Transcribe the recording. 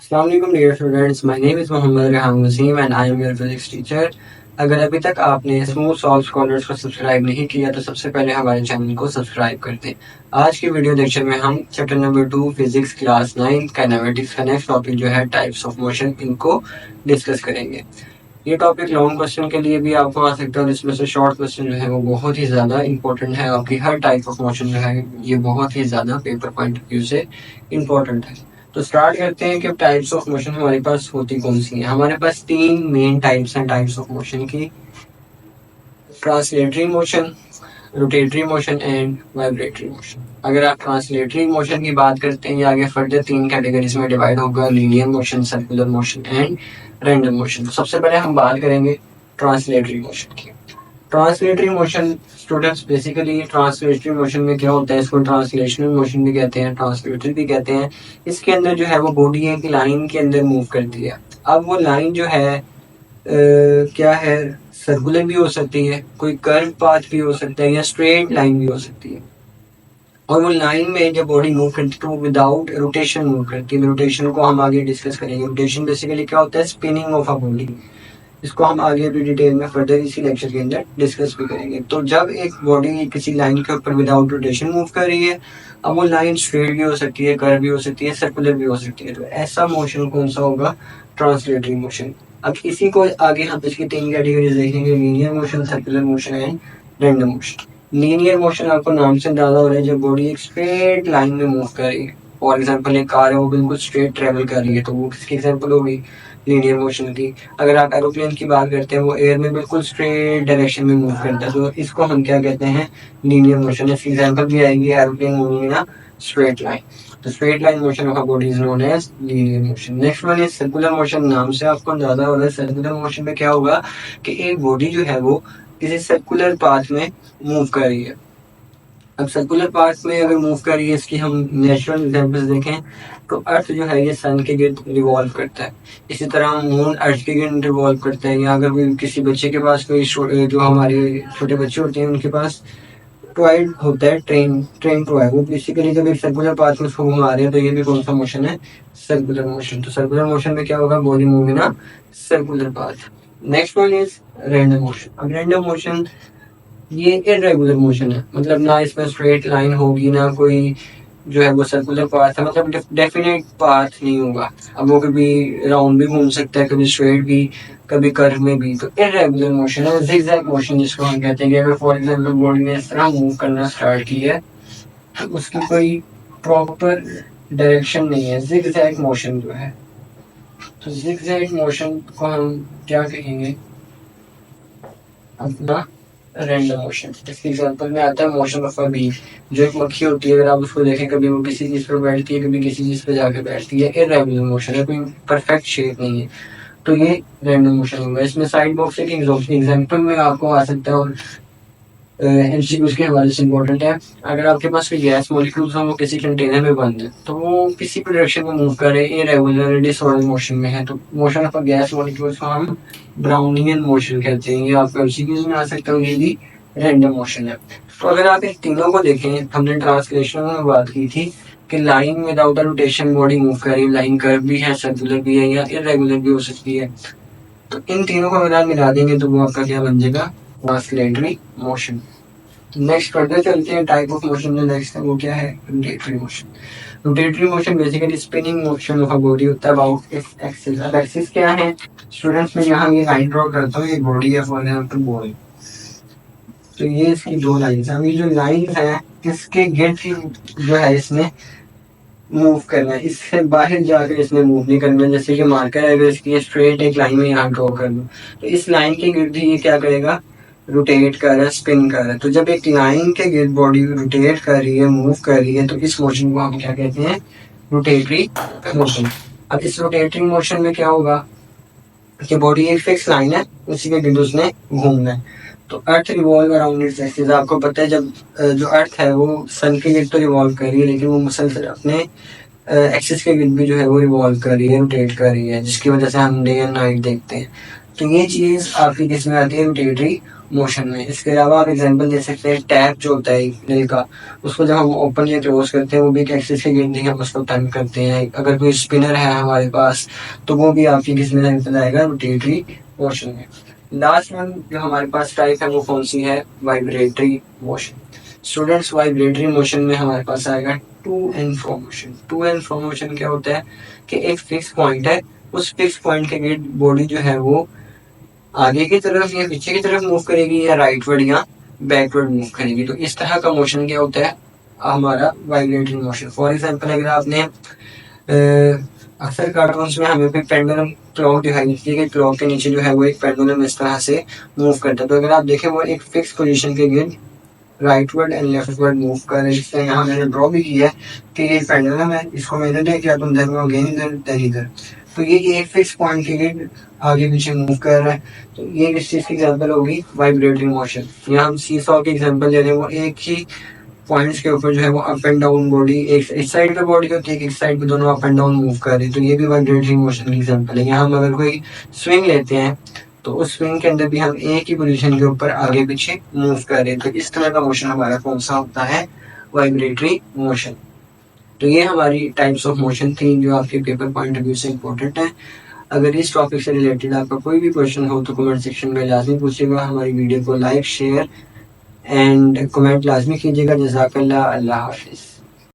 अस्सलाम वालेकुम dear students, my name is Mohammad Rehan Wasim and I am your physics teacher. अगर अभी तक आपने स्मूथ सॉल्व स्कॉलर्स को सब्सक्राइब नहीं किया तो सबसे पहले हमारे चैनल को सब्सक्राइब कर दें। आज की वीडियो लेक्चर में हम chapter number 2 physics class 9 kinematics का नेक्स्ट टॉपिक जो है टाइप्स ऑफ मोशन, इनको डिस्कस करेंगे। ये टॉपिक लॉन्ग क्वेश्चन के लिए भी आपको आ सकता है और इसमें से शॉर्ट क्वेश्चन जो है वो बहुत ही ज़्यादा इंपॉर्टेंट है। आपकी हर टाइप ऑफ मोशन जो है ये बहुत ही ज़्यादा पेपर पॉइंट ऑफ व्यू से इम्पोर्टेंट है। तो स्टार्ट करते हैं कि टाइप्स ऑफ मोशन हमारे पास होती कौन सी है। हमारे पास तीन मेन टाइप्स हैं टाइप्स ऑफ मोशन की: translatory motion, rotatory motion and vibratory motion. अगर आप ट्रांसलेटरी मोशन की बात करते हैं, ये आगे फर्दर तीन कैटेगरीज में डिवाइड होगा: linear motion, circular motion and random motion. सबसे पहले हम बात करेंगे ट्रांसलेटरी मोशन की। Translatory motion students, basically translatory motion में क्या होता है, इसको ट्रांसलेशनल मोशन भी कहते हैं, ट्रांसलेटरी भी कहते हैं। इसके अंदर जो है वो बॉडी एक लाइन के अंदर मूव करती है। अब वो लाइन जो है क्या है, सर्कुलर भी हो सकती है, कोई कर्व पाथ भी हो सकता है या स्ट्रेट लाइन भी हो सकती है। और वो लाइन में जब बॉडी मूव करती है तो वो विदाउट रोटेशन मूव करती है। रोटेशन को हम आगे डिस्कस करेंगे। रोटेशन बेसिकली क्या होता है, स्पिनिंग ऑफ अ बॉडी। इसको हम आगे भी डिटेल में फर्दर इसी लेक्चर के अंदर डिस्कस भी करेंगे। तो जब एक बॉडी किसी लाइन के ऊपर विदाउट रोटेशन मूव कर रही है, अब वो लाइन स्ट्रेट भी हो सकती है, कर्व भी हो सकती है, सर्कुलर भी हो सकती है, तो ऐसा मोशन कौन सा होगा, ट्रांसलेटरी मोशन। अब इसी को आगे हम इसकी तीन कैटेगरीज देखेंगे: linear motion, circular motion and random motion. Linear motion आपको नाम से अंदाजा हो रहा है, जब बॉडी एक स्ट्रेट लाइन में मूव कर रही है। फॉर एग्जाम्पल एक कार है, वो बिल्कुल स्ट्रेट ट्रेवल कर रही है, तो वो किसकी एग्जाम्पल होगी, लीनियर मोशन की। अगर आप एरोप्लेन की बात करते हैं, वो एयर में बिल्कुल स्ट्रेट डायरेक्शन में मूव करता है, तो इसको हम क्या कहते हैं, लीनियर मोशन। इसकी एग्जाम्पल भी आएगी aeroplane moving in a straight line. तो straight line motion of a body is known as linear motion. Next one is circular motion. नाम से आपको अंदाजा हो रहा है, सर्कुलर मोशन में क्या होगा कि एक बॉडी जो है वो किसी सर्कुलर पाथ में मूव कर रही है। अब सर्कुलर पाथ में अगर मूव कर रही है, इसकी हम नेचुरल एग्जांपल्स देखें तो अर्थ जो है ये सन के गिर्द रिवॉल्व करता है। इसी तरह मून अर्थ के गिर्द रिवॉल्व करता है। या अगर किसी बच्चे के पास कोई जो हमारे छोटे बच्चे होते हैं उनके पास टॉय होता है, ट्रेन टॉय, वो बेसिकली जब एक सर्कुलर पाथ में उसको घुमा रहे हैं, तो ये भी कौन सा मोशन है, सर्कुलर मोशन। तो सर्कुलर मोशन में क्या होगा, body moving in a circular path. Next one is random motion. अब रैंडम मोशन ये इरेगुलर मोशन है, मतलब ना इसमें स्ट्रेट लाइन होगी, ना कोई जो है वो सर्कुलर पाथ है, मतलब डेफिनेट पाथ नहीं होगा। अब वो कभी राउंड भी घूम सकता है, कभी स्ट्रेट भी, कभी कर्व में भी। तो इरेगुलर मोशन है, जिगजैग मोशन जिसको हम कहते हैं कि अगर फॉर एग्जांपल बॉडी ने इस तरह मूव करना स्टार्ट किया है तो उसकी कोई प्रॉपर डायरेक्शन नहीं है, जिगजैग मोशन जो है। तो जिगजैग मोशन को हम क्या कहेंगे, अपना रैंडम मोशन। इसके एग्जांपल में आता है मोशन ऑफ अ बी। जो एक मक्खी होती है, अगर आप उसको देखें, कभी वो किसी चीज पर बैठती है, कभी किसी चीज पर जाकर बैठती है, इरेगुलर मोशन है, कोई परफेक्ट शेप नहीं है, तो ये रैंडम मोशन होगा। इसमें साइड बॉक्स एक एग्जांपल में आपको आ सकता है और एमसीक्यूज के हवाले से इम्पोर्टेंट है। अगर आपके पास कोई गैस मॉलिक्यूल्स हो, वो किसी कंटेनर में बंद है, तो वो किसी भी डायरेक्शन में मूव कर रहे हैं, इरेगुलर डिसऑर्डर मोशन में है, तो motion of a gas molecules को हम ब्राउनियन मोशन कहते हैं। ये आपको एमसीक्यूज में आ सकता है, ये भी रैंडम मोशन है। तो अगर आप इन तीनों को देखें, हमने ट्रांसलेशन में बात की थी कि line without a rotation body move कर रही है, लाइन कर्व भी है, सर्कुलर भी है या इरेगुलर भी हो सकती है। तो इन तीनों को अगर आप मिला देंगे तो वो आपका क्या बन जाएगा, ट्रांसलेटरी मोशन। नेक्स्ट फर्दर चलते हैं, टाइप ऑफ मोशन जो नेक्स्ट है वो क्या है, rotatory motion. Rotatory motion basically spinning motion of a body होता है अबाउट इट्स एक्सिस। अब एक्सिस क्या है स्टूडेंट्स, में यहाँ ये लाइन ड्रॉ करता हूँ, ये बॉडी है फॉर एग्जांपल बॉडी, तो ये इसकी दो लाइन है। ये जो लाइन है इसके गिर्द जो है इसने मूव करना है, इससे बाहर जाकर इसने मूव नहीं करना। जैसे कि मार्कर है, अगर इसकी स्ट्रेट एक लाइन में यहाँ ड्रॉ कर दो, तो इस लाइन के गिर्द ही ये क्या करेगा, रोटेट कर रहा है, स्पिन कर रहा है। तो जब एक लाइन के गिर्द बॉडी रोटेट कर रही है, मूव कर रही है, तो इस मोशन को हम क्या कहते हैं, रोटेटरी मोशन। अब इस रोटेटरी मोशन में क्या होगा कि बॉडी एक फिक्स लाइन है, उसी के गिर्द उसने घूमना है। तो अर्थ रिवॉल्व अराउंड इट्स एक्सिस। आपको पता है जब जो अर्थ है वो सन के गिर्द तो रिवॉल्व कर रही है, लेकिन वो मुसलसल अपने एक्सिस के गिर्द भी जो है वो रिवॉल्व कर रही है, रोटेट कर रही है, जिसकी वजह से हम डे एंड नाइट देखते हैं। तो ये चीज आपकी किस में आती है, रोटेटरी मोशन में। इसके अलावा आप एग्जांपल दे सकते हैं टैप जो होता है नल का, उसको जब हम ओपन या क्लोज करते हैं वो भी एक एक्सिस के गिर्द हम उसको टर्न करते हैं। अगर कोई स्पिनर है हमारे पास तो वो भी आपकी किस में चला जाएगा, रोटेटरी मोशन में। लास्ट वन जो हमारे पास टाइप है वो कौन सी है, vibratory motion. Students vibratory motion में हमारे पास आएगा to and fro motion. To and fro motion क्या होता है कि एक फिक्स पॉइंट है, उस फिक्स पॉइंट के गिर्द बॉडी जो है वो आगे की तरफ या पीछे की तरफ मूव करेगी या राइटवर्ड या बैकवर्ड मूव करेगी। तो इस तरह का मोशन क्या होता है, हमारा वाइब्रेटरी मोशन। फॉर एग्जांपल अगर आपने अक्सर कार्टून्स में हमें भी पेंडुलम क्लॉक दिखाई देती है कि क्लॉक के नीचे जो है वो एक पेंडुलम इस तरह से मूव करता है। तो अगर आप देखें वो एक फिक्स पोजीशन के गिर्द राइटवर्ड एंड लेफ्टवर्ड मूव कर रहे हैं। यहाँ मैंने ड्रॉ भी किया है कि ये पेंडुलम है, इसको मैंने देख लिया, तुम देखो अगेन इधर इधर। तो ये एक फिक्स पॉइंट के गिर्द आगे पीछे मूव कर रहा है। तो ये किस चीज की एग्जांपल होगी, वाइब्रेटरी मोशन। यहाँ हम सीसॉ की एग्जांपल ले रहे हैं, वो एक ही पॉइंट्स के ऊपर जो है वो अप एंड डाउन बॉडी, एक इस साइड पे बॉडी होती है, एक साइड पे दोनों अप एंड डाउन मूव कर रहे हैं। तो ये भी वाइब्रेटरी मोशन की एग्जांपल है। यहाँ हम अगर कोई स्विंग लेते हैं तो उस स्विंग के अंदर भी हम एक ही पोजीशन के ऊपर आगे पीछे मूव कर रहे हैं। तो इस तरह का मोशन हमारा कौन सा होता है, वाइब्रेटरी मोशन। तो ये हमारी टाइप्स ऑफ मोशन थी जो आपके पेपर पॉइंट ऑफ व्यू से इम्पोर्टेंट है। अगर इस टॉपिक से रिलेटेड आपका कोई भी क्वेश्चन हो तो कमेंट सेक्शन में लाजमी पूछिएगा। हमारी वीडियो को लाइक शेयर एंड कमेंट लाजमी कीजिएगा। जज़ाकल्लाह, अल्लाह हाफिज़।